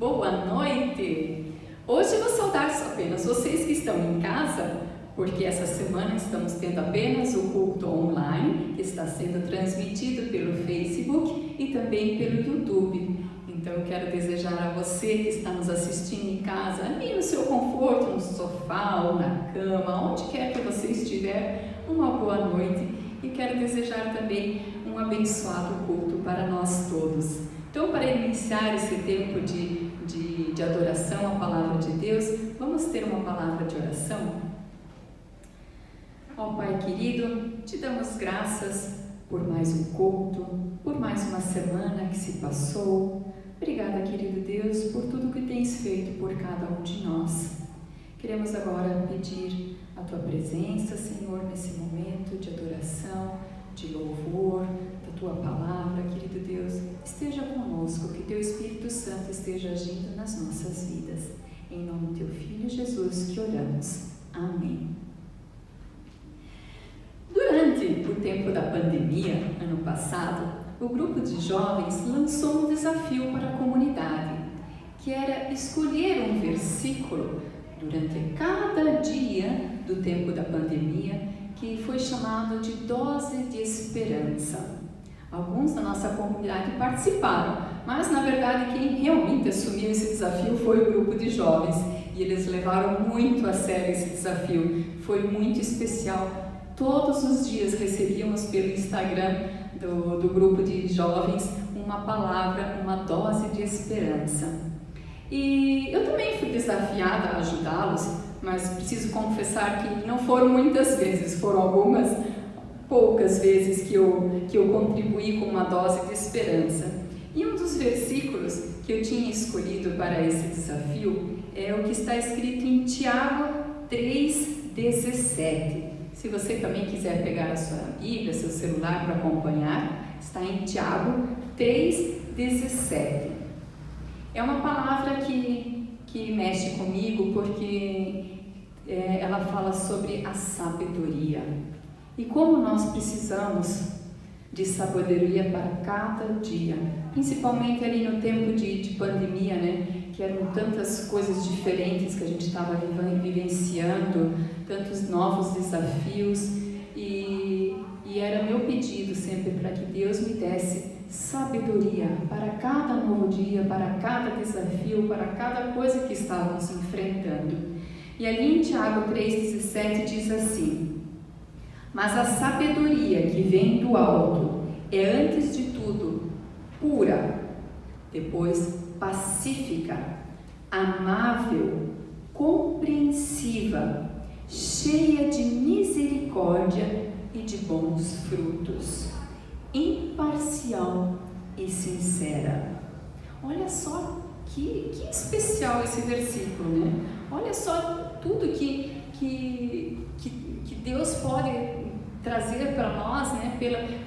boa noite! Hoje vou saudar apenas vocês que estão em casa, porque essa semana estamos tendo apenas o culto online, que está sendo transmitido pelo Facebook e também pelo YouTube. Então eu quero desejar a você que está nos assistindo em casa, ali no seu conforto, no sofá ou na cama, onde quer que você estiver, uma boa noite, e quero desejar também um abençoado culto para nós todos. Então, para iniciar esse tempo de adoração à Palavra de Deus, vamos ter uma palavra de oração? Ó Pai querido, te damos graças por mais um culto, por mais uma semana que se passou. Obrigada, querido Deus, por tudo que tens feito por cada um de nós. Queremos agora pedir a Tua presença, Senhor, nesse momento de adoração, de louvor, da Tua palavra, querido Deus. Esteja conosco, que Teu Espírito Santo esteja agindo nas nossas vidas. Em nome do Teu Filho Jesus que oramos. Amém. Durante o tempo da pandemia, ano passado, o grupo de jovens lançou um desafio para a comunidade, que era escolher um versículo durante cada dia do tempo da pandemia, que foi chamado de dose de esperança. Alguns da nossa comunidade participaram, mas na verdade quem realmente assumiu esse desafio foi o grupo de jovens, e eles levaram muito a sério esse desafio. Foi muito especial. Todos os dias recebíamos pelo Instagram do grupo de jovens uma palavra, uma dose de esperança. E eu também fui desafiada a ajudá-los, mas preciso confessar que não foram muitas vezes, foram algumas poucas vezes que eu contribuí com uma dose de esperança. E um dos versículos que eu tinha escolhido para esse desafio é o que está escrito em Tiago 3,17. Se você também quiser pegar a sua Bíblia, seu celular para acompanhar, está em Tiago 3,17. É uma palavra que mexe comigo porque ela fala sobre a sabedoria. E como nós precisamos de sabedoria para cada dia, principalmente ali no tempo de pandemia, né? Que eram tantas coisas diferentes que a gente estava vivenciando, tantos novos desafios, e era meu pedido sempre para que Deus me desse sabedoria para cada novo dia, para cada desafio, para cada coisa que estávamos enfrentando. E ali em Tiago 3,17 diz assim: mas a sabedoria que vem do alto é antes de tudo pura, depois pacífica, amável, compreensiva, cheia de misericórdia e de bons frutos, imparcial e sincera. Olha só que especial esse versículo, né? Olha só tudo que Deus pode trazer para nós, né?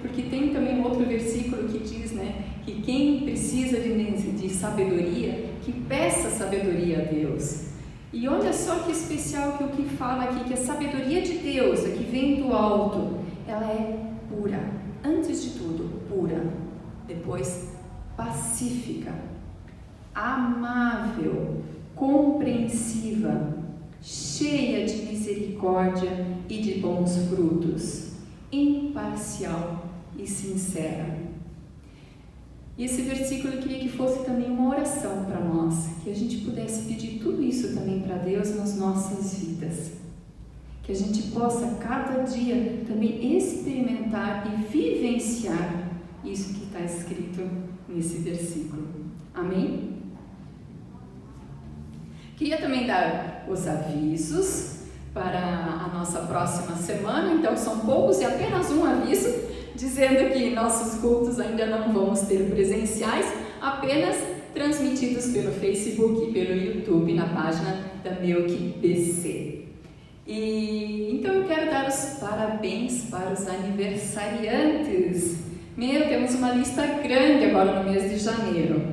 Porque tem também outro versículo que diz, né, que quem precisa de sabedoria, que peça sabedoria a Deus. E olha só que especial que o que fala aqui, que a sabedoria de Deus, a que vem do alto, ela é pura, antes de tudo pura, depois pacífica, amável, compreensiva, cheia de misericórdia e de bons frutos, imparcial e sincera. E esse versículo eu queria que fosse também uma oração para nós, que a gente pudesse pedir tudo isso também para Deus nas nossas vidas. Que a gente possa cada dia também experimentar e vivenciar isso que está escrito nesse versículo. Amém? Queria também dar os avisos para a nossa próxima semana. Então são poucos e apenas um aviso, dizendo que nossos cultos ainda não vamos ter presenciais, apenas transmitidos pelo Facebook e pelo YouTube na página da Melk BC. E então eu quero dar os parabéns para os aniversariantes. Temos uma lista grande agora no mês de janeiro.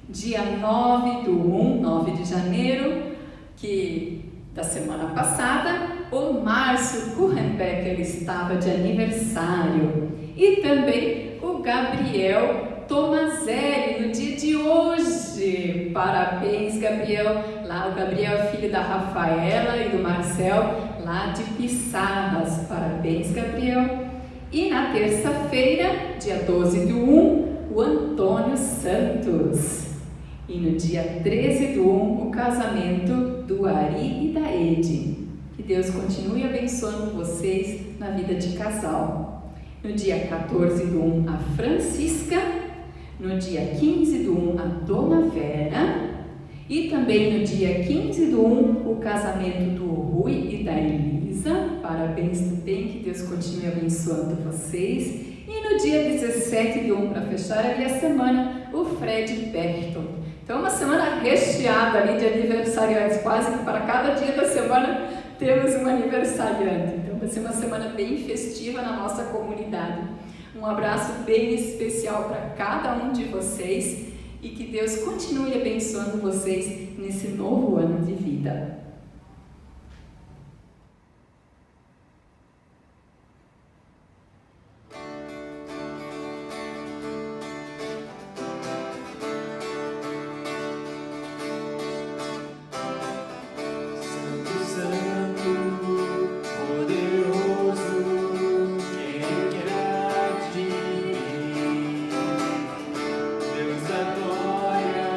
Dia 9 de janeiro, que da semana passada, o Márcio Kuchenbecker estava de aniversário. E também o Gabriel Tomazelli, no dia de hoje. Parabéns, Gabriel. Lá o Gabriel, filho da Rafaela e do Marcel, lá de Pissarras. Parabéns, Gabriel. E na terça-feira, dia 12/1, o Antônio Santos. E no dia 13/1, o casamento do Ari e da Edi. Que Deus continue abençoando vocês na vida de casal. No dia 14/1, a Francisca. No dia 15/1, a Dona Vera. E também no dia 15/1, o casamento do Rui e da Elisa. Parabéns também, que Deus continue abençoando vocês. E no dia 17/1, para fechar ali a semana, o Fred Berton. Então, uma semana recheada ali de aniversariantes, quase que para cada dia da semana temos um aniversariante. Então, vai ser uma semana bem festiva na nossa comunidade. Um abraço bem especial para cada um de vocês e que Deus continue abençoando vocês nesse novo ano de vida. Deus da glória,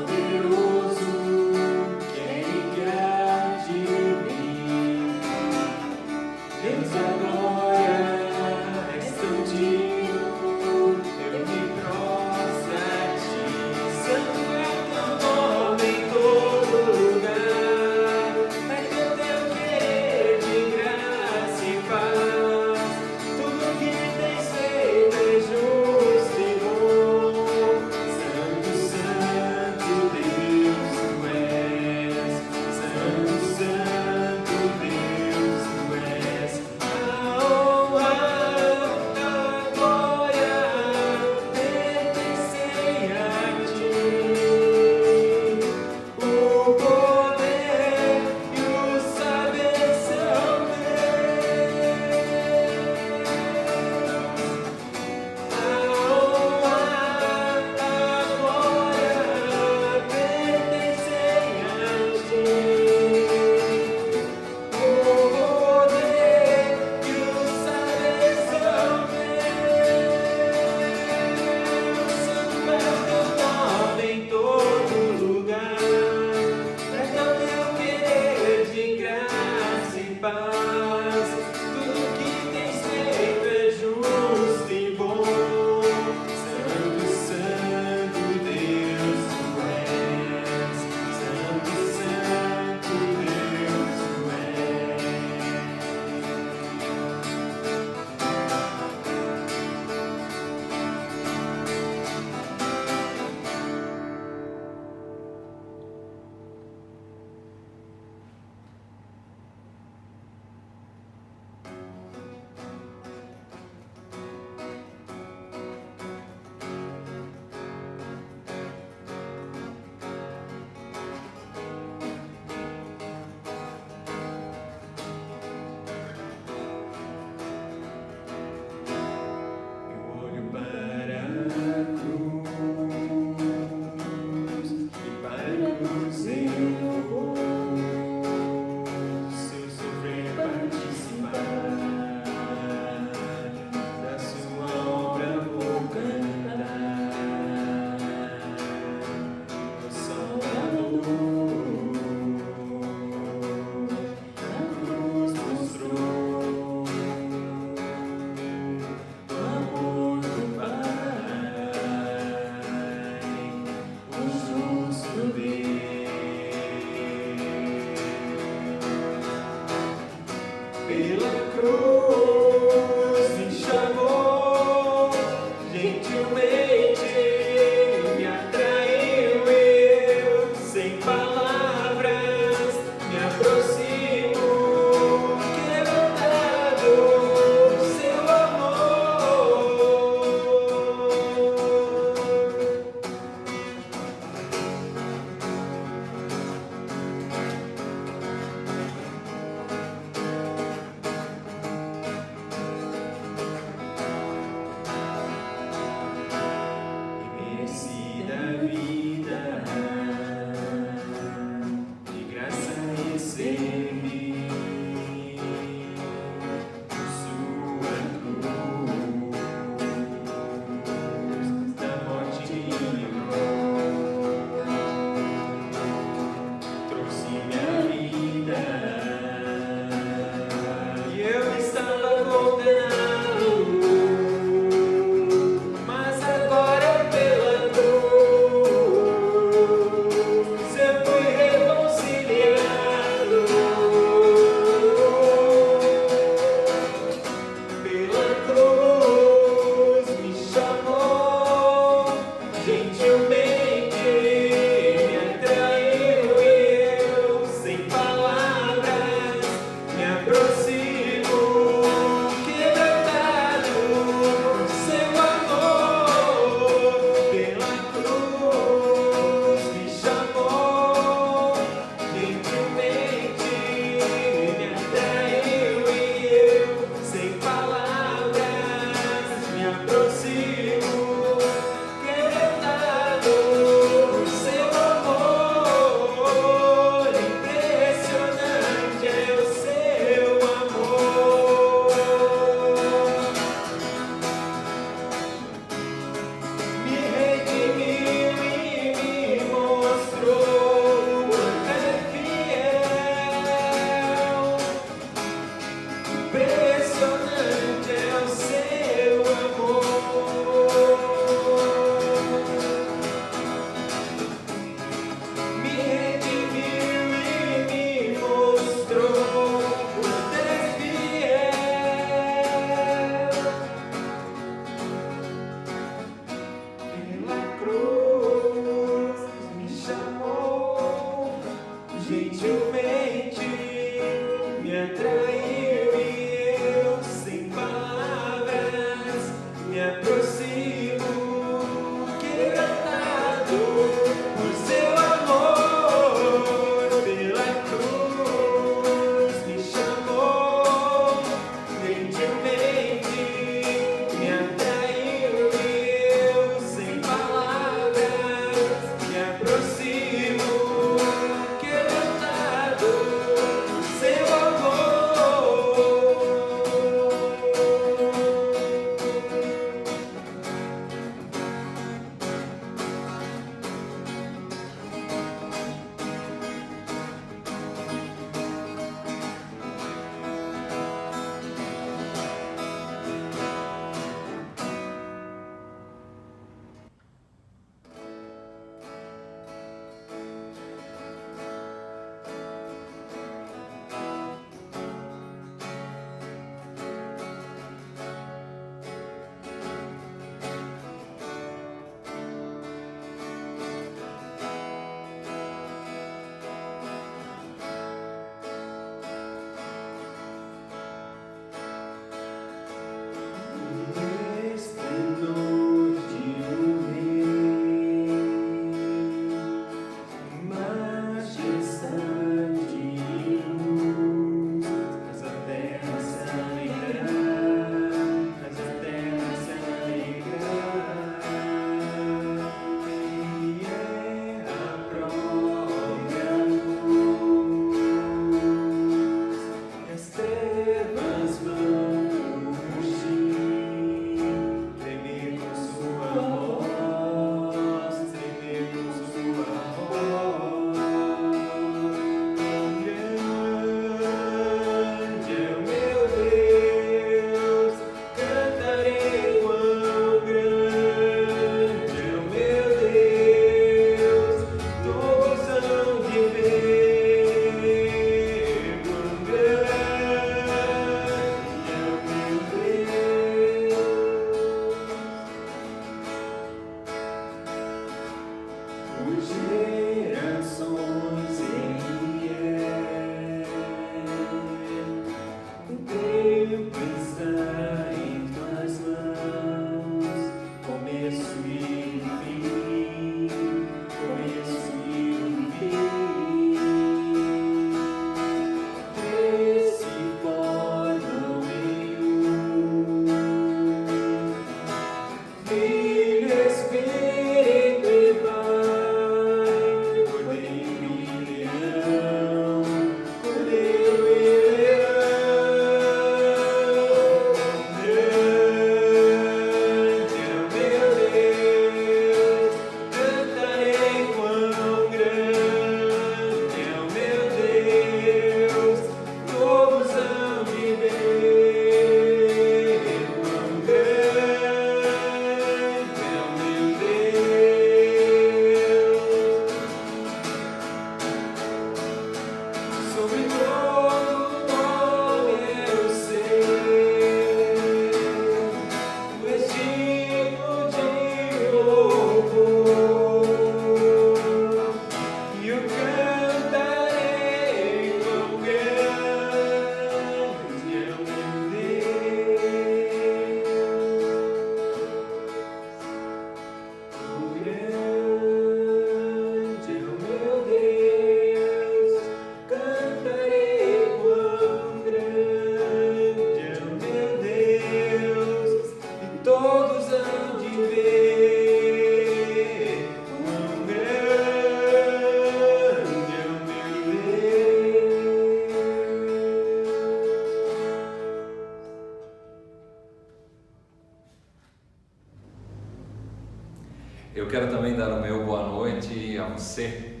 Eu quero também dar o meu boa noite a você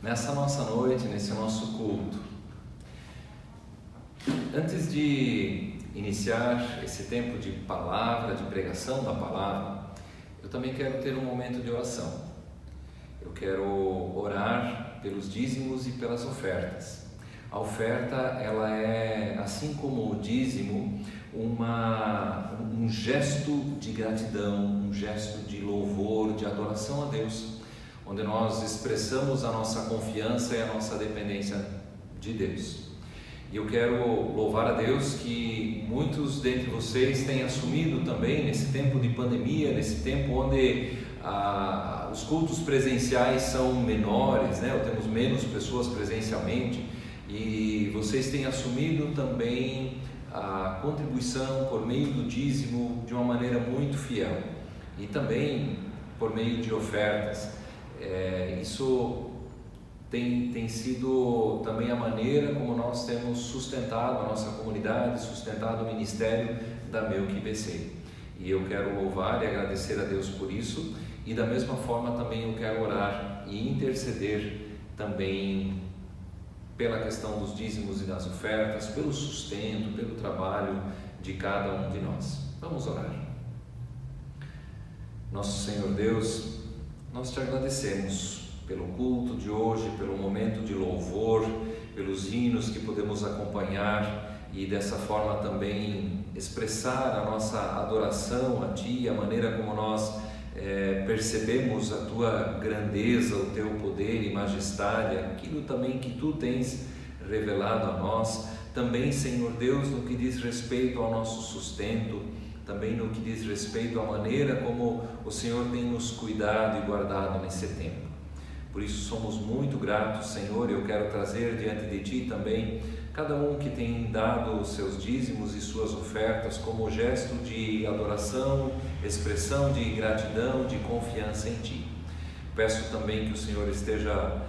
nessa nossa noite, nesse nosso culto. Antes de iniciar esse tempo de palavra, de pregação da palavra, eu também quero ter um momento de oração. Eu quero orar pelos dízimos e pelas ofertas. A oferta, ela é, assim como o dízimo, um gesto de gratidão, um gesto de louvor, de adoração a Deus, onde nós expressamos a nossa confiança e a nossa dependência de Deus. E eu quero louvar a Deus que muitos dentre vocês têm assumido também nesse tempo de pandemia, nesse tempo onde os cultos presenciais são menores, né? Temos menos pessoas presencialmente, e vocês têm assumido também a contribuição por meio do dízimo de uma maneira muito fiel, e também por meio de ofertas. Isso tem sido também a maneira como nós temos sustentado a nossa comunidade, sustentado o ministério da Melk BC. E eu quero louvar e agradecer a Deus por isso, e da mesma forma também eu quero orar e interceder também pela questão dos dízimos e das ofertas, pelo sustento, pelo trabalho de cada um de nós. Vamos orar. Nosso Senhor Deus, nós te agradecemos pelo culto de hoje, pelo momento de louvor, pelos hinos que podemos acompanhar e dessa forma também expressar a nossa adoração a Ti, a maneira como nós percebemos a Tua grandeza, o Teu poder e majestade, aquilo também que Tu tens revelado a nós, também, Senhor Deus, no que diz respeito ao nosso sustento, também no que diz respeito à maneira como o Senhor tem nos cuidado e guardado nesse tempo. Por isso somos muito gratos, Senhor, e eu quero trazer diante de Ti também cada um que tem dado os seus dízimos e suas ofertas como gesto de adoração, expressão de gratidão, de confiança em Ti. Peço também que o Senhor esteja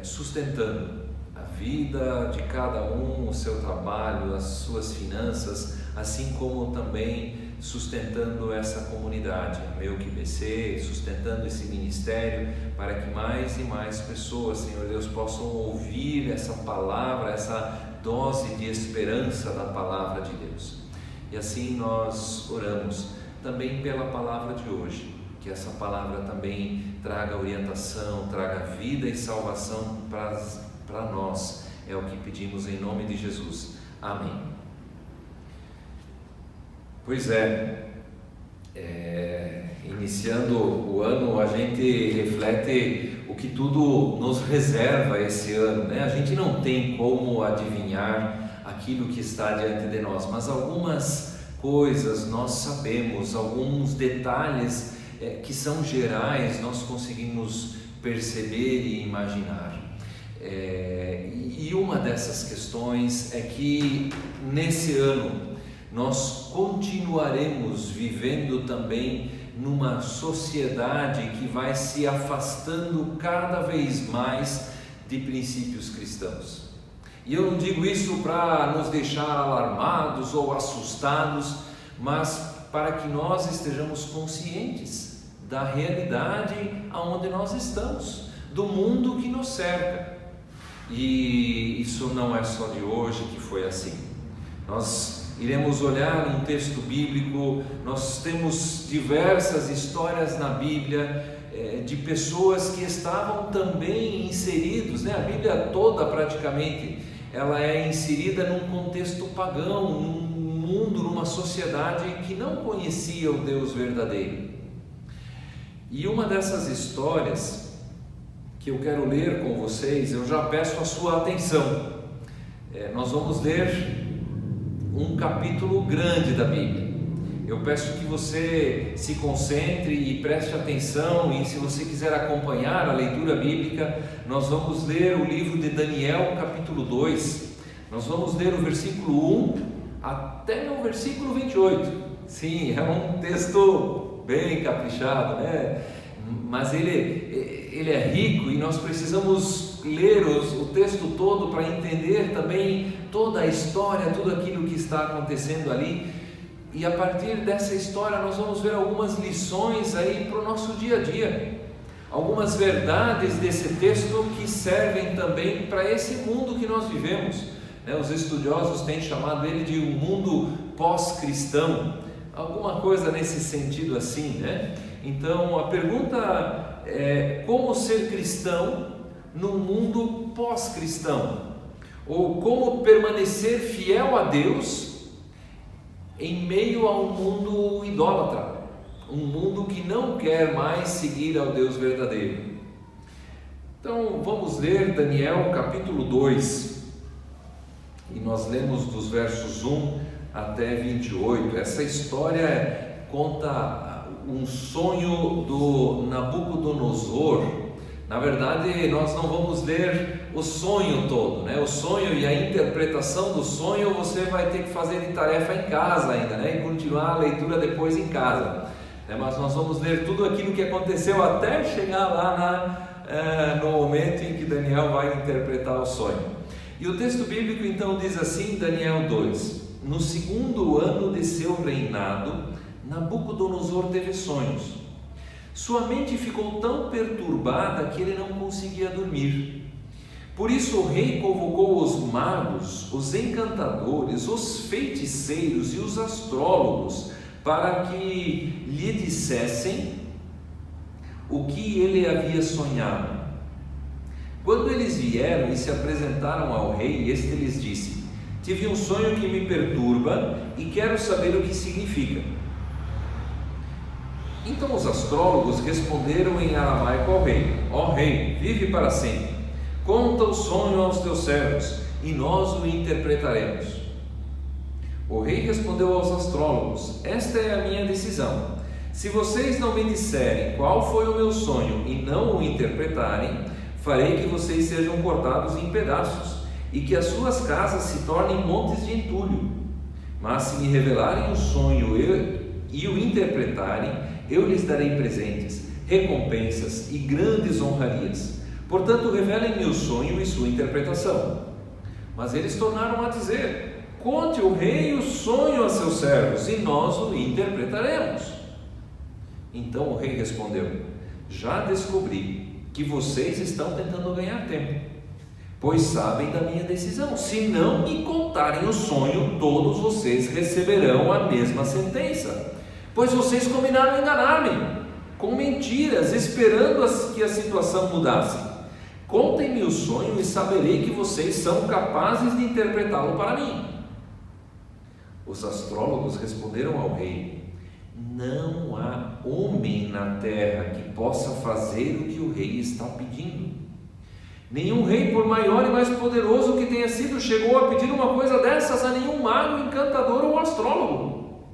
sustentando a vida de cada um, o seu trabalho, as suas finanças, assim como também sustentando essa comunidade, a Melk BC, sustentando esse ministério, para que mais e mais pessoas, Senhor Deus, possam ouvir essa palavra, essa dose de esperança da palavra de Deus. E assim nós oramos também pela palavra de hoje, que essa palavra também traga orientação, traga vida e salvação para nós. É o que pedimos em nome de Jesus. Amém. Pois Iniciando o ano, a gente reflete o que tudo nos reserva esse ano, né? A gente não tem como adivinhar aquilo que está diante de nós, mas algumas coisas nós sabemos, alguns detalhes que são gerais nós conseguimos perceber e imaginar. E uma dessas questões é que nesse ano nós continuaremos vivendo também numa sociedade que vai se afastando cada vez mais de princípios cristãos. E eu não digo isso para nos deixar alarmados ou assustados, mas para que nós estejamos conscientes da realidade aonde nós estamos, do mundo que nos cerca. E isso não é só de hoje que foi assim. Nós iremos olhar um texto bíblico, nós temos diversas histórias na Bíblia de pessoas que estavam também inseridos, né? A Bíblia toda praticamente ela é inserida num contexto pagão, num mundo, numa sociedade que não conhecia o Deus verdadeiro. E uma dessas histórias que eu quero ler com vocês, eu já peço a sua atenção. Nós vamos ler um capítulo grande da Bíblia. Eu peço que você se concentre e preste atenção, e se você quiser acompanhar a leitura bíblica, nós vamos ler o livro de Daniel, capítulo 2. Nós vamos ler o versículo 1 até o versículo 28. Sim, é um texto bem caprichado, né? Mas ele é rico e nós precisamos ler o texto todo para entender também toda a história, tudo aquilo que está acontecendo ali. E a partir dessa história nós vamos ver algumas lições aí para o nosso dia a dia, algumas verdades desse texto que servem também para esse mundo que nós vivemos, né? Os estudiosos têm chamado ele de um mundo pós-cristão, alguma coisa nesse sentido assim, né? Então a pergunta é: como ser cristão num mundo pós-cristão? Ou como permanecer fiel a Deus em meio a um mundo idólatra, um mundo que não quer mais seguir ao Deus verdadeiro? Então vamos ler Daniel capítulo 2, e nós lemos dos versos 1 até 28. Essa história conta um sonho do Nabucodonosor. Na verdade, nós não vamos ler o sonho todo, né? O sonho e a interpretação do sonho você vai ter que fazer de tarefa em casa ainda, né? E continuar a leitura depois em casa, né? Mas nós vamos ler tudo aquilo que aconteceu até chegar lá no momento em que Daniel vai interpretar o sonho. E o texto bíblico então diz assim, Daniel 2: no segundo ano de seu reinado, Nabucodonosor teve sonhos. Sua mente ficou tão perturbada que ele não conseguia dormir. Por isso o rei convocou os magos, os encantadores, os feiticeiros e os astrólogos para que lhe dissessem o que ele havia sonhado. Quando eles vieram e se apresentaram ao rei, este lhes disse: tive um sonho que me perturba e quero saber o que significa. Então os astrólogos responderam em aramaico ao rei: ó rei, vive para sempre, conta o sonho aos teus servos e nós o interpretaremos. O rei respondeu aos astrólogos: esta é a minha decisão. Se vocês não me disserem qual foi o meu sonho e não o interpretarem, farei que vocês sejam cortados em pedaços e que as suas casas se tornem montes de entulho. Mas se me revelarem o sonho e o interpretarem, eu lhes darei presentes, recompensas e grandes honrarias. Portanto, revelem-me o sonho e sua interpretação. Mas eles tornaram a dizer: conte o rei o sonho a seus servos e nós o interpretaremos. Então o rei respondeu: já descobri que vocês estão tentando ganhar tempo, pois sabem da minha decisão. Se não me contarem o sonho, todos vocês receberão a mesma sentença, pois vocês combinaram enganar-me com mentiras, esperando que a situação mudasse. Contem-me o sonho e saberei que vocês são capazes de interpretá-lo para mim. Os astrólogos responderam ao rei: não há homem na terra que possa fazer o que o rei está pedindo. Nenhum rei, por maior e mais poderoso que tenha sido, chegou a pedir uma coisa dessas a nenhum mago, encantador ou astrólogo.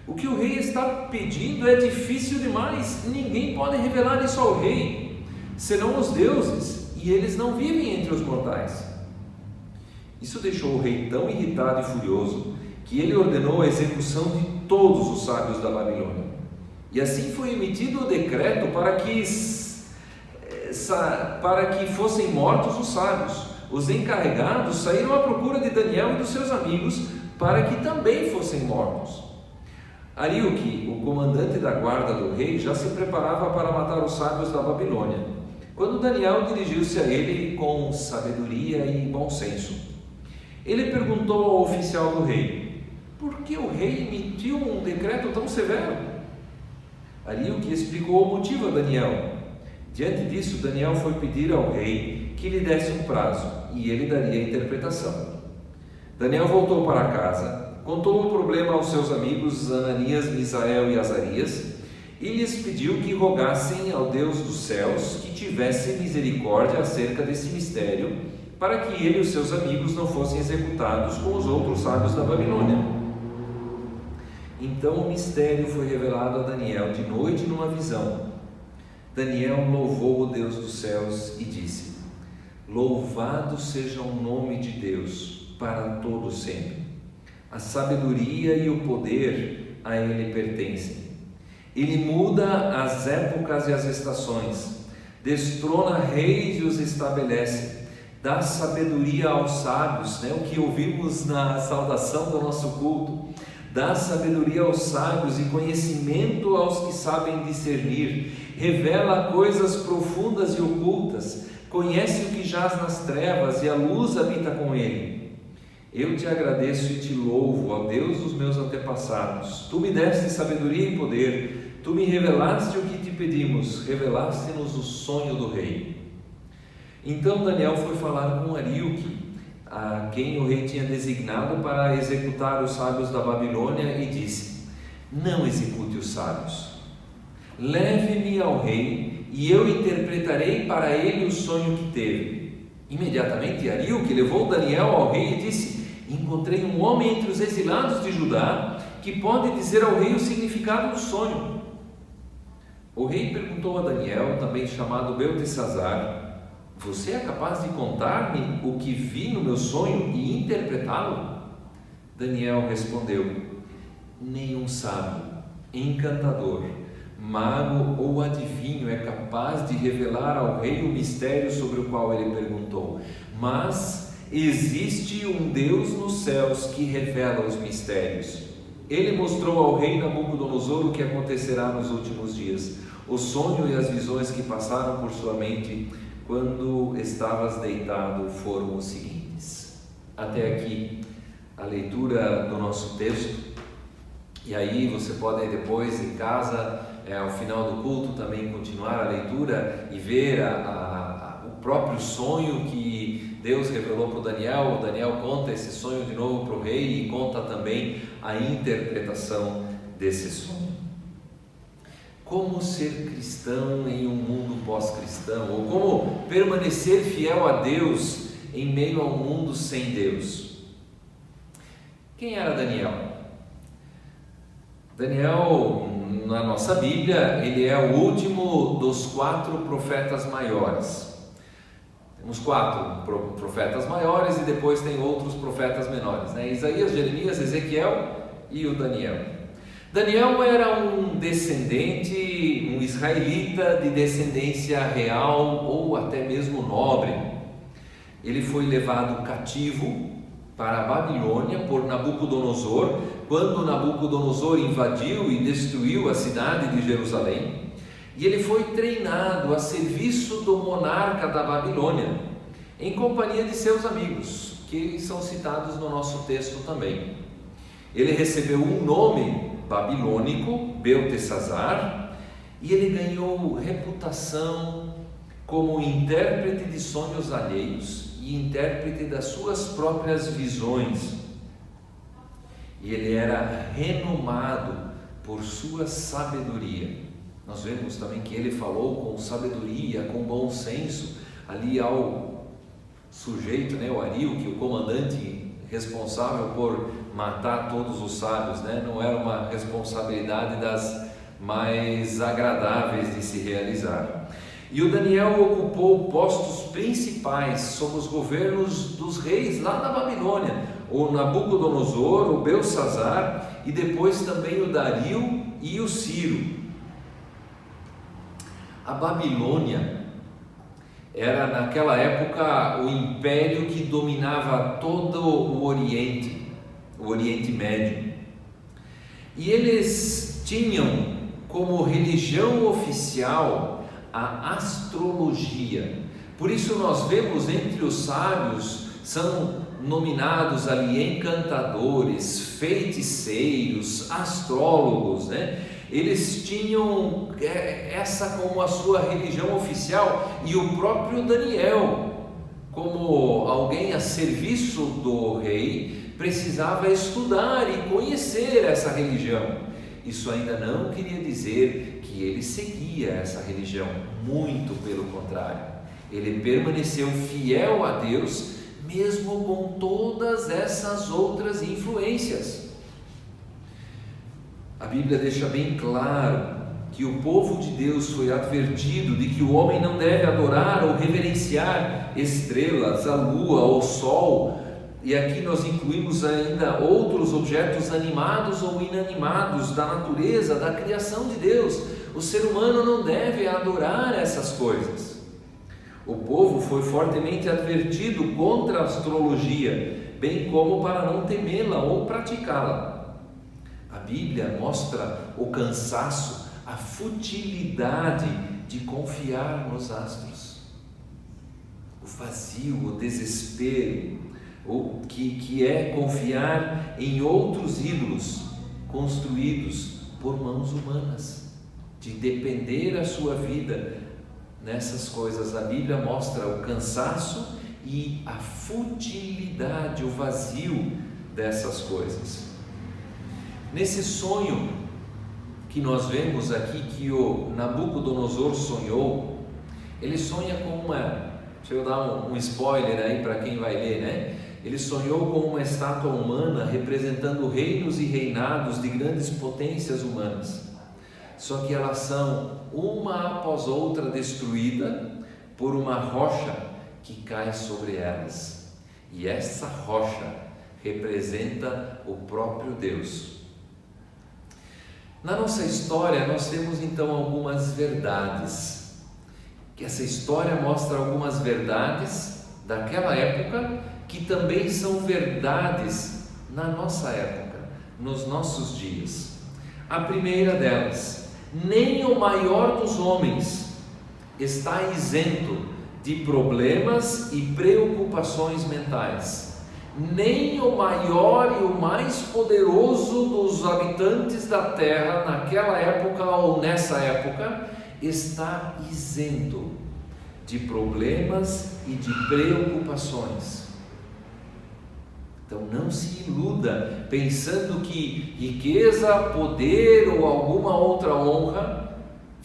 O que o rei está pedindo é difícil demais. Ninguém pode revelar isso ao rei, senão os deuses, e eles não vivem entre os mortais. Isso deixou o rei tão irritado e furioso que ele ordenou a execução de todos os sábios da Babilônia. E assim foi emitido o decreto para que fossem mortos os sábios. Os encarregados saíram à procura de Daniel e dos seus amigos para que também fossem mortos. Aríoque, o comandante da guarda do rei, já se preparava para matar os sábios da Babilônia, quando Daniel dirigiu-se a ele com sabedoria e bom senso. Ele perguntou ao oficial do rei: por que o rei emitiu um decreto tão severo? Aríoque explicou o motivo a Daniel. Diante disso, Daniel foi pedir ao rei que lhe desse um prazo, e ele daria a interpretação. Daniel voltou para casa, contou o problema aos seus amigos Ananias, Misael e Azarias, e lhes pediu que rogassem ao Deus dos céus que tivesse misericórdia acerca desse mistério, para que ele e os seus amigos não fossem executados com os outros sábios da Babilônia. Então o mistério foi revelado a Daniel de noite numa visão. Daniel louvou o Deus dos céus e disse: louvado seja o nome de Deus para todo sempre. A sabedoria e o poder a ele pertencem. Ele muda as épocas e as estações, destrona reis e os estabelece, dá sabedoria aos sábios, o que ouvimos na saudação do nosso culto. Dá sabedoria aos sábios e conhecimento aos que sabem discernir, revela coisas profundas e ocultas, conhece o que jaz nas trevas e a luz habita com ele. Eu te agradeço e te louvo, ó Deus dos meus antepassados. Tu me deste sabedoria e poder, tu me revelaste o que te pedimos, revelaste-nos o sonho do rei. Então Daniel foi falar com Aríoque, a quem o rei tinha designado para executar os sábios da Babilônia, e disse: não execute os sábios, leve-me ao rei e eu interpretarei para ele o sonho que teve. Imediatamente Aríoque levou Daniel ao rei e disse: encontrei um homem entre os exilados de Judá que pode dizer ao rei o significado do sonho. O rei perguntou a Daniel, também chamado Beltesazar: você é capaz de contar-me o que vi no meu sonho e interpretá-lo? Daniel respondeu: nenhum sábio, encantador, mago ou adivinho é capaz de revelar ao rei o mistério sobre o qual ele perguntou, mas existe um Deus nos céus que revela os mistérios. Ele mostrou ao rei Nabucodonosor o que acontecerá nos últimos dias. O sonho e as visões que passaram por sua mente quando estavas deitado foram os seguintes. Até aqui a leitura do nosso texto, e aí você pode depois em casa, ao final do culto, também continuar a leitura e ver o próprio sonho que Deus revelou para o Daniel. O Daniel conta esse sonho de novo para o rei e conta também a interpretação desse sonho. Como ser cristão em um mundo pós-cristão? Ou como permanecer fiel a Deus em meio a um mundo sem Deus? Quem era Daniel? Daniel, na nossa Bíblia, ele é o último dos 4 profetas maiores. Temos 4 profetas maiores e depois tem outros profetas menores, Isaías, Jeremias, Ezequiel e o Daniel. Daniel era um descendente, um israelita de descendência real ou até mesmo nobre. Ele foi levado cativo para a Babilônia por Nabucodonosor, quando Nabucodonosor invadiu e destruiu a cidade de Jerusalém, e ele foi treinado a serviço do monarca da Babilônia, em companhia de seus amigos, que são citados no nosso texto também. Ele recebeu um nome babilônico, Beltesazar, e ele ganhou reputação como intérprete de sonhos alheios e intérprete das suas próprias visões. E ele era renomado por sua sabedoria. Nós vemos também que ele falou com sabedoria, com bom senso, ali ao sujeito, o Aríoque, o comandante responsável por matar todos os sábios, Não era uma responsabilidade das mais agradáveis de se realizar. E o Daniel ocupou postos principais sob os governos dos reis lá na Babilônia, o Nabucodonosor, o Belsazar e depois também o Dario e o Ciro. A Babilônia era naquela época o império que dominava todo o Oriente Médio. E eles tinham como religião oficial a astrologia. Por isso nós vemos entre os sábios, são nominados ali encantadores, feiticeiros, astrólogos, Eles tinham essa como a sua religião oficial, e o próprio Daniel, como alguém a serviço do rei, precisava estudar e conhecer essa religião. Isso ainda não queria dizer que ele seguia essa religião, muito pelo contrário. Ele permaneceu fiel a Deus, mesmo com todas essas outras influências. A Bíblia deixa bem claro que o povo de Deus foi advertido de que o homem não deve adorar ou reverenciar estrelas, a lua ou o sol, e aqui nós incluímos ainda outros objetos animados ou inanimados da natureza, da criação de Deus. O ser humano não deve adorar essas coisas. O povo foi fortemente advertido contra a astrologia, bem como para não temê-la ou praticá-la. A Bíblia mostra o cansaço, a futilidade de confiar nos astros, o vazio, o desespero, o que é confiar em outros ídolos construídos por mãos humanas, de depender a sua vida nessas coisas. A Bíblia mostra o cansaço e a futilidade, o vazio dessas coisas. Nesse sonho que nós vemos aqui, que o Nabucodonosor sonhou, ele sonha com deixa eu dar um spoiler aí para quem vai ler, Ele sonhou com uma estátua humana representando reinos e reinados de grandes potências humanas. Só que elas são uma após outra destruída por uma rocha que cai sobre elas. E essa rocha representa o próprio Deus. Na nossa história nós temos então algumas verdades, que essa história mostra algumas verdades daquela época que também são verdades na nossa época, nos nossos dias. A primeira delas: nem o maior dos homens está isento de problemas e preocupações mentais. Nem o maior e o mais poderoso dos habitantes da terra naquela época ou nessa época está isento de problemas e de preocupações. Então não se iluda pensando que riqueza, poder ou alguma outra honra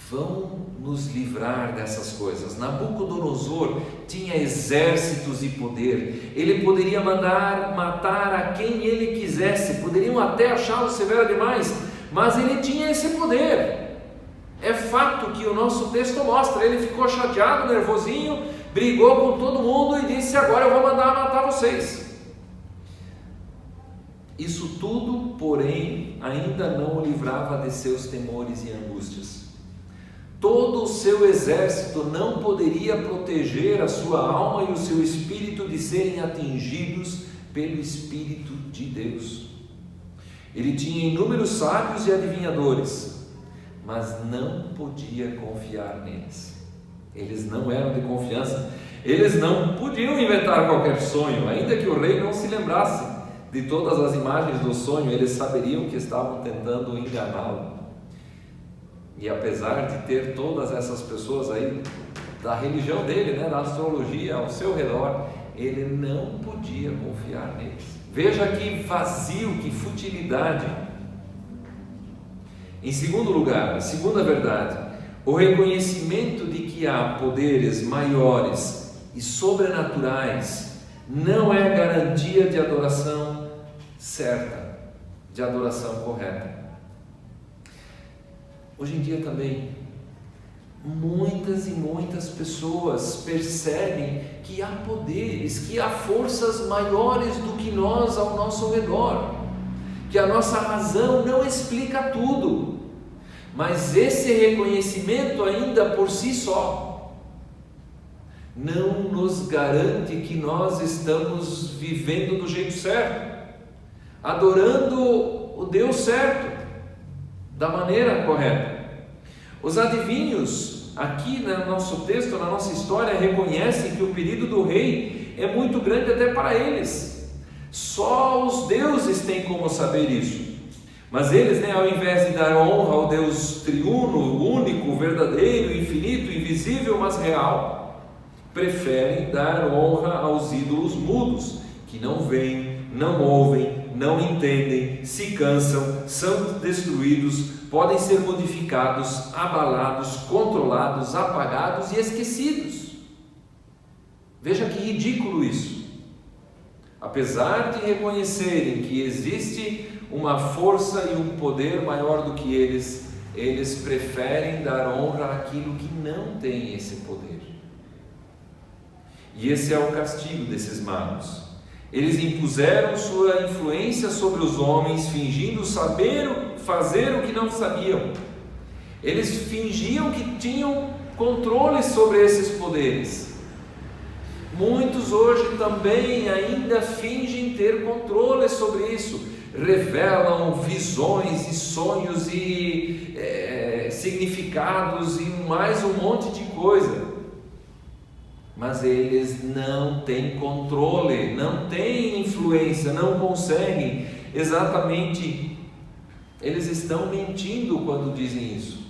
vão nos livrar dessas coisas. Nabucodonosor tinha exércitos e poder, ele poderia mandar matar a quem ele quisesse, poderiam até achá-lo severo demais, mas ele tinha esse poder. É fato que o nosso texto mostra, ele ficou chateado, nervosinho, brigou com todo mundo e disse: agora eu vou mandar matar vocês. Isso tudo, porém, ainda não o livrava de seus temores e angústias. Todo o seu exército não poderia proteger a sua alma e o seu espírito de serem atingidos pelo Espírito de Deus. Ele tinha inúmeros sábios e adivinhadores, mas não podia confiar neles. Eles não eram de confiança, eles não podiam inventar qualquer sonho, ainda que o rei não se lembrasse de todas as imagens do sonho, eles saberiam que estavam tentando enganá-lo. E apesar de ter todas essas pessoas aí da religião dele, da astrologia ao seu redor, ele não podia confiar neles. Veja que vazio, que futilidade. Em segundo lugar, a segunda verdade, o reconhecimento de que há poderes maiores e sobrenaturais não é garantia de adoração certa, de adoração correta. Hoje em dia também, muitas e muitas pessoas percebem que há poderes, que há forças maiores do que nós ao nosso redor, que a nossa razão não explica tudo, mas esse reconhecimento ainda por si só não nos garante que nós estamos vivendo do jeito certo, adorando o Deus certo, da maneira correta. Os adivinhos, aqui no nosso texto, na nossa história, reconhecem que o pedido do rei é muito grande até para eles. Só os deuses têm como saber isso. Mas eles, ao invés de dar honra ao Deus triuno, único, verdadeiro, infinito, invisível, mas real, preferem dar honra aos ídolos mudos, que não veem, não ouvem, não entendem, se cansam, são destruídos, podem ser modificados, abalados, controlados, apagados e esquecidos. Veja que ridículo isso. Apesar de reconhecerem que existe uma força e um poder maior do que eles preferem dar honra àquilo que não tem esse poder. E esse é o castigo desses magos. Eles impuseram sua influência sobre os homens, fingindo fazer o que não sabiam. Eles fingiam que tinham controle sobre esses poderes. Muitos hoje também ainda fingem ter controle sobre isso, revelam visões e sonhos e significados e mais um monte de coisa, mas eles não têm controle, não têm influência, não conseguem. Exatamente, eles estão mentindo quando dizem isso.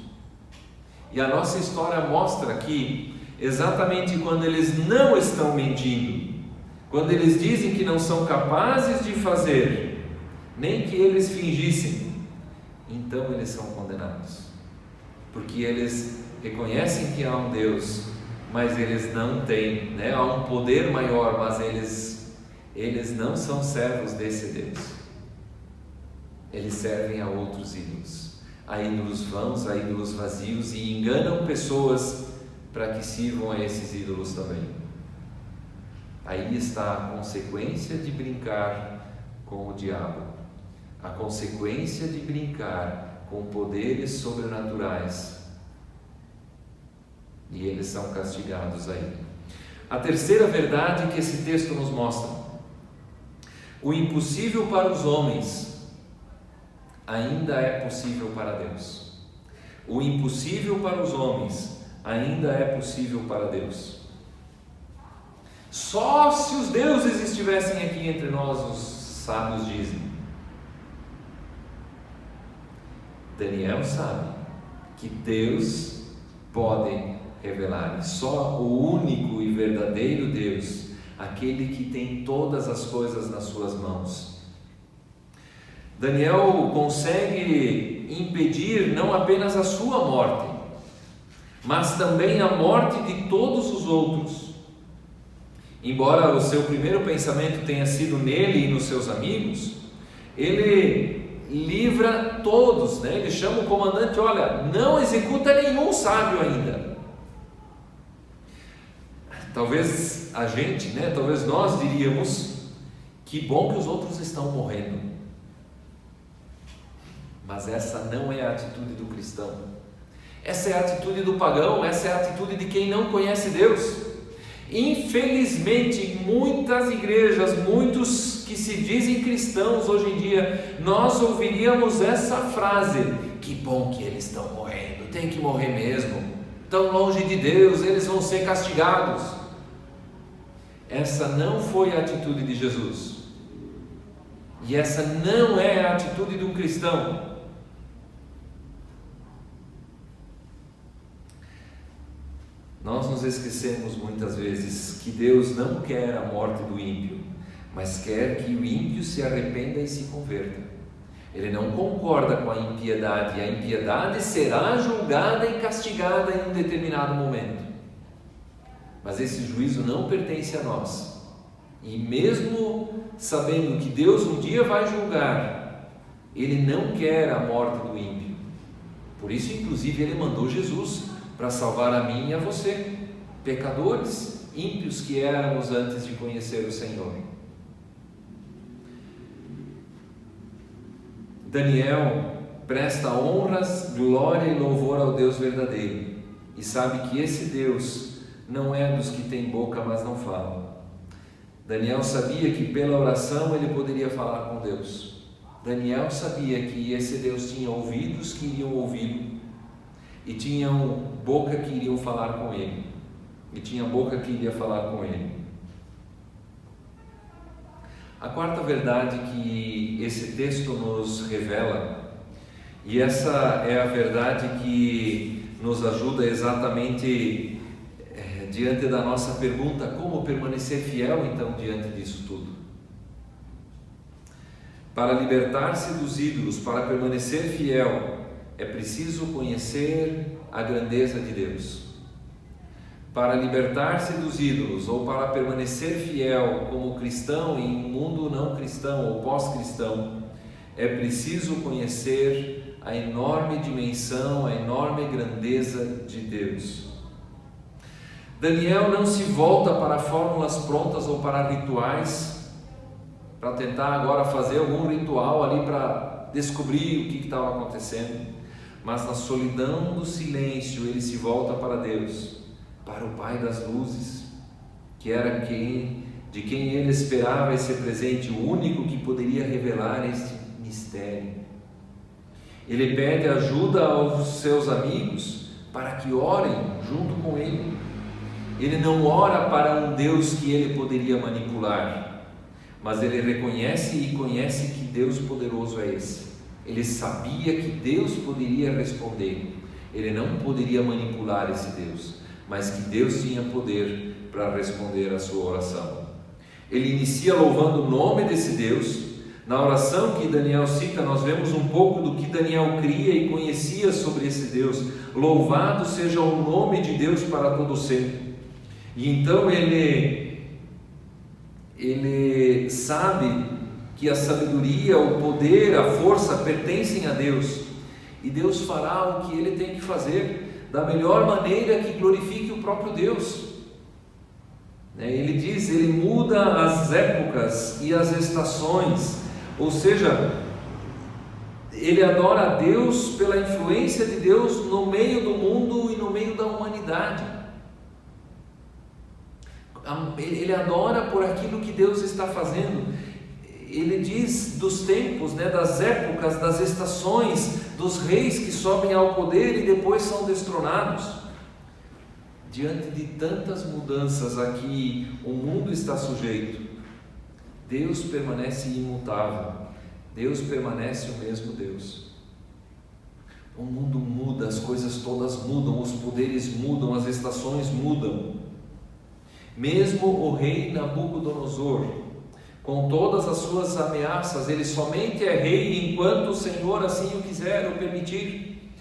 E a nossa história mostra que exatamente quando eles não estão mentindo, quando eles dizem que não são capazes de fazer, nem que eles fingissem, então eles são condenados, porque eles reconhecem que há um Deus, mas eles não têm, há um poder maior, mas eles não são servos desse Deus. Eles servem a outros ídolos, a ídolos vãos, a ídolos vazios, e enganam pessoas para que sirvam a esses ídolos também. Aí está a consequência de brincar com o diabo, a consequência de brincar com poderes sobrenaturais, e eles são castigados aí. A terceira verdade que esse texto nos mostra: o impossível para os homens ainda é possível para Deus. O impossível para os homens ainda é possível para Deus. Só se os deuses estivessem aqui entre nós, os sábios dizem. Daniel sabe que Deus pode revelar, e só o único e verdadeiro Deus, aquele que tem todas as coisas nas suas mãos. Daniel consegue impedir não apenas a sua morte, mas também a morte de todos os outros. Embora o seu primeiro pensamento tenha sido nele e nos seus amigos, ele livra todos, Ele chama o comandante: olha, não executa nenhum sábio ainda. Talvez a gente, talvez nós diríamos: que bom que os outros estão morrendo. Mas essa não é a atitude do cristão. Essa é a atitude do pagão, essa é a atitude de quem não conhece Deus. Infelizmente, muitas igrejas, muitos que se dizem cristãos hoje em dia, nós ouviríamos essa frase: que bom que eles estão morrendo, tem que morrer mesmo, tão longe de Deus, eles vão ser castigados. Essa não foi a atitude de Jesus, e essa não é a atitude de um cristão. Nós nos esquecemos muitas vezes que Deus não quer a morte do ímpio, mas quer que o ímpio se arrependa e se converta. Ele não concorda com a impiedade, e a impiedade será julgada e castigada em um determinado momento. Mas esse juízo não pertence a nós. E mesmo sabendo que Deus um dia vai julgar, Ele não quer a morte do ímpio. Por isso, inclusive, Ele mandou Jesus para salvar a mim e a você, pecadores, ímpios que éramos antes de conhecer o Senhor. Daniel presta honras, glória e louvor ao Deus verdadeiro e sabe que esse Deus não é dos que têm boca, mas não falam. Daniel sabia que pela oração ele poderia falar com Deus. Daniel sabia que esse Deus tinha ouvidos que iriam ouvi-lo e tinham boca que iriam falar com ele, e tinha boca que iria falar com ele. A quarta verdade que esse texto nos revela, e essa é a verdade que nos ajuda exatamente diante da nossa pergunta: como permanecer fiel então diante disso tudo? Para libertar-se dos ídolos, para permanecer fiel, é preciso conhecer a grandeza de Deus. Para libertar-se dos ídolos ou para permanecer fiel como cristão em um mundo não cristão ou pós-cristão, é preciso conhecer a enorme dimensão, a enorme grandeza de Deus. Daniel não se volta para fórmulas prontas ou para rituais, para tentar agora fazer algum ritual ali para descobrir o que estava acontecendo, mas na solidão do silêncio ele se volta para Deus, para o Pai das luzes, que era de quem ele esperava esse presente, o único que poderia revelar este mistério. Ele pede ajuda aos seus amigos para que orem junto com ele. Ele não ora para um Deus que ele poderia manipular, mas ele reconhece e conhece que Deus poderoso é esse. Ele sabia que Deus poderia responder. Ele não poderia manipular esse Deus, mas que Deus tinha poder para responder a sua oração. Ele inicia louvando o nome desse Deus. Na oração que Daniel cita, nós vemos um pouco do que Daniel cria e conhecia sobre esse Deus. Louvado seja o nome de Deus para todo sempre. E então ele sabe que a sabedoria, o poder, a força pertencem a Deus, e Deus fará o que ele tem que fazer da melhor maneira que glorifique o próprio Deus. Ele diz, ele muda as épocas e as estações, ou seja, ele adora a Deus pela influência de Deus no meio do mundo e no meio da humanidade. Ele adora por aquilo que Deus está fazendo. Ele diz dos tempos, das épocas, das estações, dos reis que sobem ao poder e depois são destronados. Diante de tantas mudanças a que o mundo está sujeito, Deus permanece imutável. Deus permanece o mesmo Deus. O mundo muda, as coisas todas mudam, os poderes mudam, as estações mudam. Mesmo o rei Nabucodonosor, com todas as suas ameaças, ele somente é rei enquanto o Senhor assim o quiser ou permitir.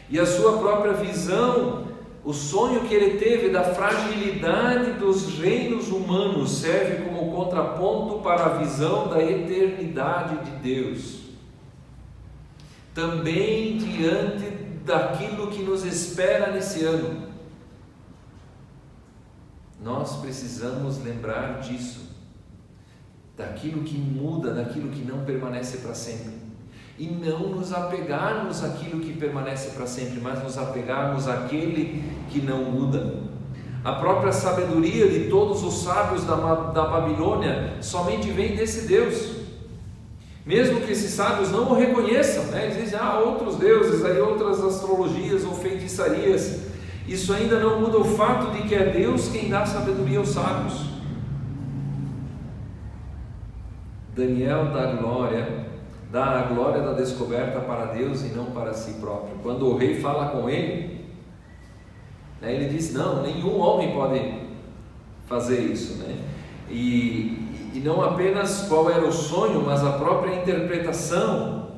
E a sua própria visão, o sonho que ele teve da fragilidade dos reinos humanos, serve como contraponto para a visão da eternidade de Deus. Também diante daquilo que nos espera nesse ano, nós precisamos lembrar disso, daquilo que muda, daquilo que não permanece para sempre, e não nos apegarmos àquilo que permanece para sempre, mas nos apegarmos àquele que não muda. A própria sabedoria de todos os sábios da Babilônia somente vem desse Deus, mesmo que esses sábios não o reconheçam, eles dizem, outros deuses, aí outras astrologias ou feitiçarias. Isso ainda não muda o fato de que é Deus quem dá sabedoria aos sábios. Daniel dá a glória da descoberta para Deus e não para si próprio. Quando o rei fala com ele, ele diz, não, nenhum homem pode fazer isso, E não apenas qual era o sonho, mas a própria interpretação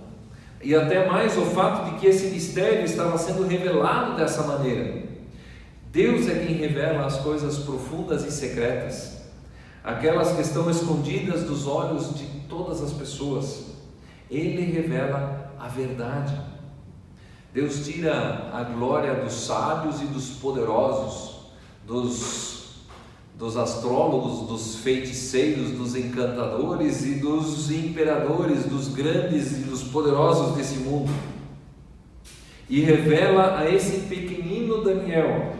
E até mais o fato de que esse mistério estava sendo revelado dessa maneira. Deus é quem revela as coisas profundas e secretas, aquelas que estão escondidas dos olhos de todas as pessoas. Ele revela a verdade. Deus tira a glória dos sábios e dos poderosos, dos astrólogos, dos feiticeiros, dos encantadores e dos imperadores, dos grandes e dos poderosos desse mundo, e revela a esse pequenino Daniel,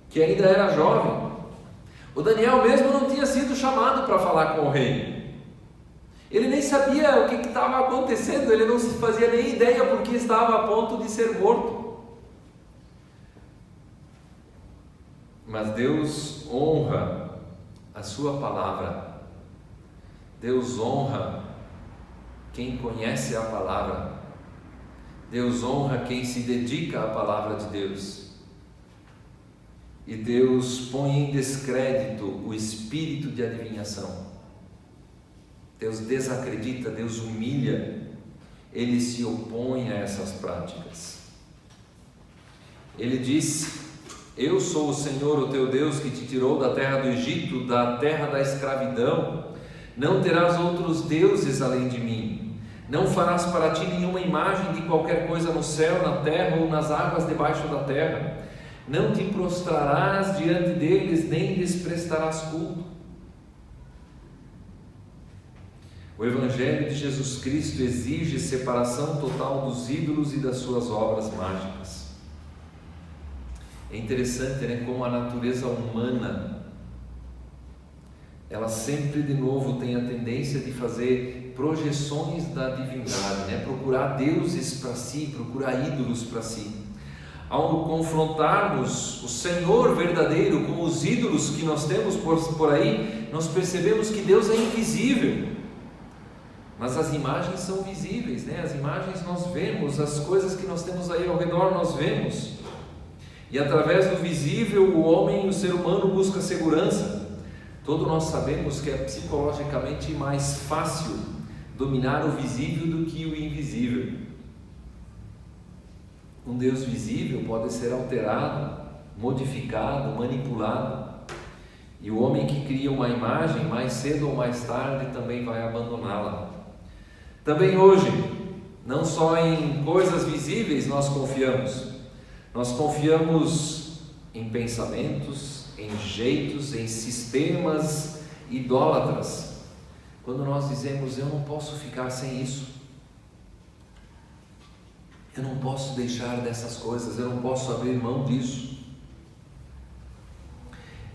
que ainda era jovem. O Daniel mesmo não tinha sido chamado para falar com o rei. Ele nem sabia o que estava acontecendo, ele não fazia nem ideia porque estava a ponto de ser morto. Mas Deus honra a sua palavra. Deus honra quem conhece a palavra. Deus honra quem se dedica à palavra de Deus. E Deus põe em descrédito o espírito de adivinhação. Deus desacredita, Deus humilha, Ele se opõe a essas práticas. Ele disse: eu sou o Senhor, o teu Deus, que te tirou da terra do Egito, da terra da escravidão. Não terás outros deuses além de mim. Não farás para ti nenhuma imagem de qualquer coisa no céu, na terra ou nas águas debaixo da terra. Não te prostrarás diante deles, nem lhes prestarás culto. O Evangelho de Jesus Cristo exige separação total dos ídolos e das suas obras mágicas. É interessante, né, como a natureza humana, ela sempre de novo tem a tendência de fazer projeções da divindade, né? Procurar deuses para si, procurar ídolos para si. Ao confrontarmos o Senhor verdadeiro com os ídolos que nós temos por aí, nós percebemos que Deus é invisível. Mas as imagens são visíveis, né? As imagens nós vemos, as coisas que nós temos aí ao redor nós vemos. E através do visível, o homem, o ser humano busca segurança. Todos nós sabemos que é psicologicamente mais fácil dominar o visível do que o invisível. Um Deus visível pode ser alterado, modificado, manipulado. E o homem que cria uma imagem, mais cedo ou mais tarde, também vai abandoná-la. Também hoje, não só em coisas visíveis nós confiamos em pensamentos, em jeitos, em sistemas idólatras. Quando nós dizemos: eu não posso ficar sem isso, eu não posso deixar dessas coisas, eu não posso abrir mão disso.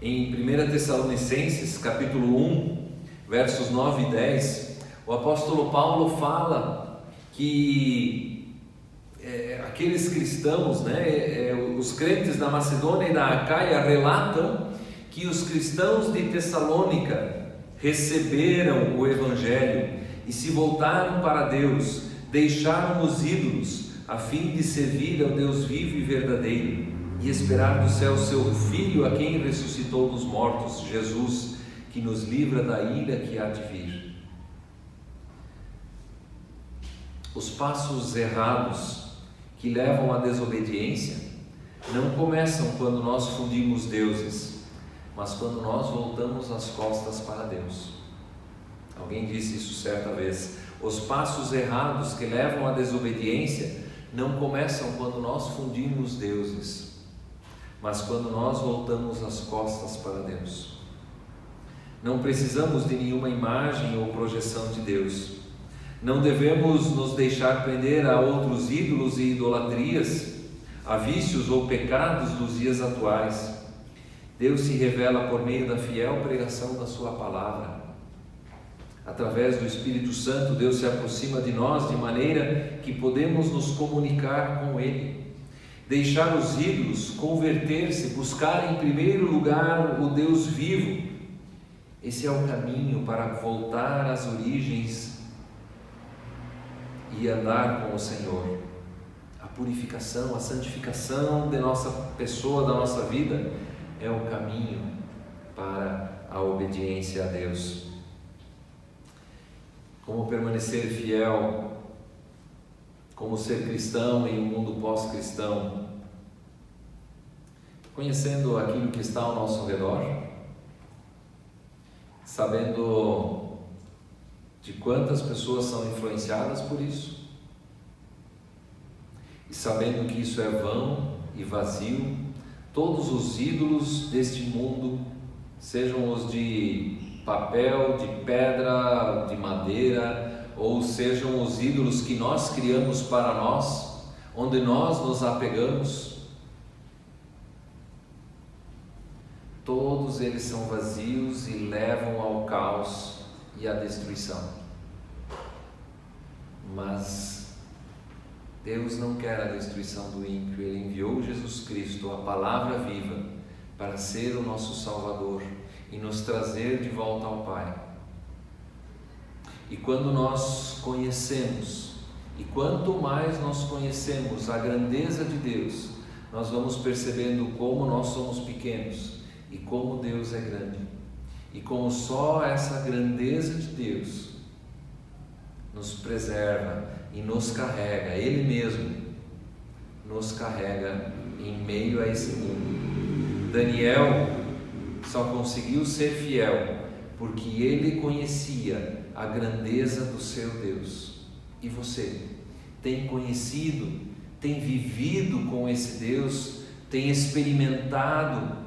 Em 1 Tessalonicenses, capítulo 1, versos 9 e 10, o apóstolo Paulo fala que aqueles cristãos, os crentes da Macedônia e da Acaia relatam que os cristãos de Tessalônica receberam o Evangelho e se voltaram para Deus, deixaram os ídolos a fim de servir ao Deus vivo e verdadeiro e esperar do céu seu Filho, a quem ressuscitou dos mortos, Jesus, que nos livra da ira que há de vir. Os passos errados que levam à desobediência não começam quando nós fundimos deuses, mas quando nós voltamos as costas para Deus. Alguém disse isso certa vez: os passos errados que levam à desobediência não começam quando nós fundimos deuses, mas quando nós voltamos as costas para Deus. Não precisamos de nenhuma imagem ou projeção de Deus. Não devemos nos deixar prender a outros ídolos e idolatrias, a vícios ou pecados dos dias atuais. Deus se revela por meio da fiel pregação da sua palavra. Através do Espírito Santo, Deus se aproxima de nós de maneira que podemos nos comunicar com Ele. Deixar os ídolos, converter-se, buscar em primeiro lugar o Deus vivo. Esse é o caminho para voltar às origens e andar com o Senhor. A purificação, a santificação de nossa pessoa, da nossa vida, é o caminho para a obediência a Deus. Como permanecer fiel como ser cristão em um mundo pós-cristão, conhecendo aquilo que está ao nosso redor, sabendo de quantas pessoas são influenciadas por isso, e sabendo que isso é vão e vazio. Todos os ídolos deste mundo, sejam os de papel, de pedra, de madeira, ou sejam os ídolos que nós criamos para nós, onde nós nos apegamos, todos eles são vazios e levam ao caos e à destruição. Mas Deus não quer a destruição do ímpio. Ele enviou Jesus Cristo, a palavra viva, para ser o nosso Salvador e nos trazer de volta ao Pai. E quando nós conhecemos, e quanto mais nós conhecemos a grandeza de Deus, nós vamos percebendo como nós somos pequenos e como Deus é grande, e como só essa grandeza de Deus nos preserva e nos carrega. Ele mesmo nos carrega em meio a esse mundo. Daniel só conseguiu ser fiel porque ele conhecia a grandeza do seu Deus. E você tem conhecido, tem vivido com esse Deus, tem experimentado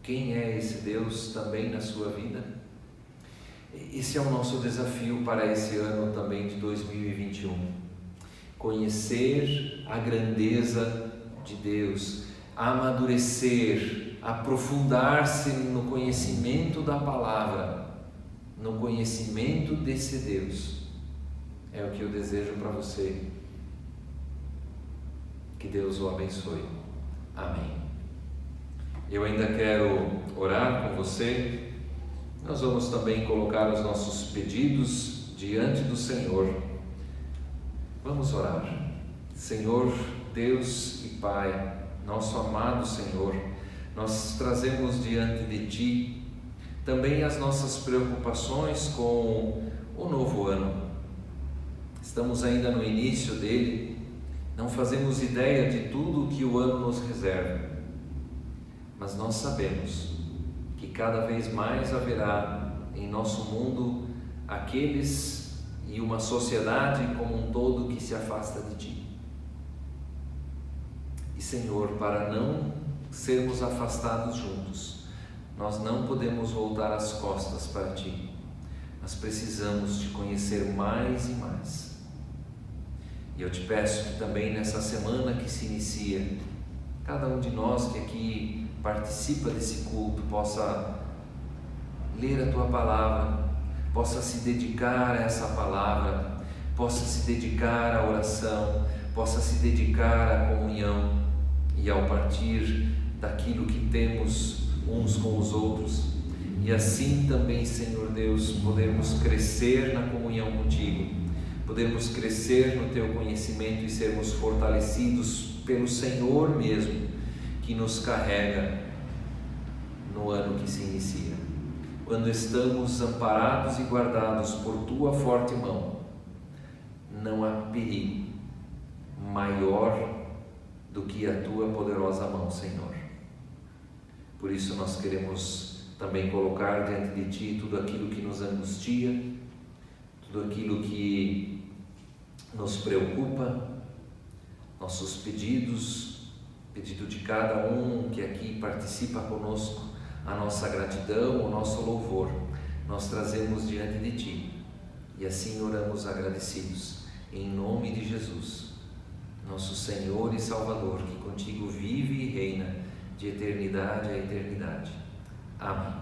quem é esse Deus também na sua vida? Esse é o nosso desafio para esse ano também de 2021. Conhecer a grandeza de Deus, amadurecer, aprofundar-se no conhecimento da palavra, no conhecimento desse Deus. É o que eu desejo para você. Que Deus o abençoe. Amém. Eu ainda quero orar com você. Nós vamos também colocar os nossos pedidos diante do Senhor. Vamos orar. Senhor, Deus e Pai, nosso amado Senhor, nós trazemos diante de Ti também as nossas preocupações com o novo ano. Estamos ainda no início dele, não fazemos ideia de tudo que o ano nos reserva, mas nós sabemos que cada vez mais haverá em nosso mundo aqueles e uma sociedade como um todo que se afasta de Ti. E Senhor, para não sermos afastados juntos, nós não podemos voltar as costas para Ti. Nós precisamos Te conhecer mais e mais. E eu Te peço que também nessa semana que se inicia, cada um de nós que aqui participa desse culto possa ler a Tua palavra, possa se dedicar a essa palavra, possa se dedicar à oração, possa se dedicar à comunhão e ao partir daquilo que temos uns com os outros, e assim também, Senhor Deus, podemos crescer na comunhão contigo, podemos crescer no Teu conhecimento e sermos fortalecidos pelo Senhor mesmo, que nos carrega no ano que se inicia. Quando estamos amparados e guardados por Tua forte mão, não há perigo maior do que a Tua poderosa mão, Senhor. Por isso nós queremos também colocar diante de Ti tudo aquilo que nos angustia, tudo aquilo que nos preocupa, nossos pedidos, pedido de cada um que aqui participa conosco, a nossa gratidão, o nosso louvor, nós trazemos diante de Ti e assim oramos agradecidos, em nome de Jesus, nosso Senhor e Salvador, que contigo vive e reina de eternidade a eternidade. Amém.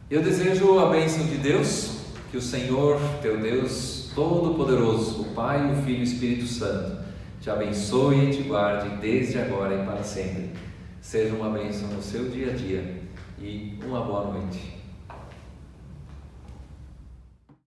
Eu desejo a bênção de Deus, que o Senhor, teu Deus Todo-Poderoso, o Pai, o Filho e o Espírito Santo, te abençoe e te guarde desde agora e para sempre. Seja uma bênção no seu dia a dia e uma boa noite.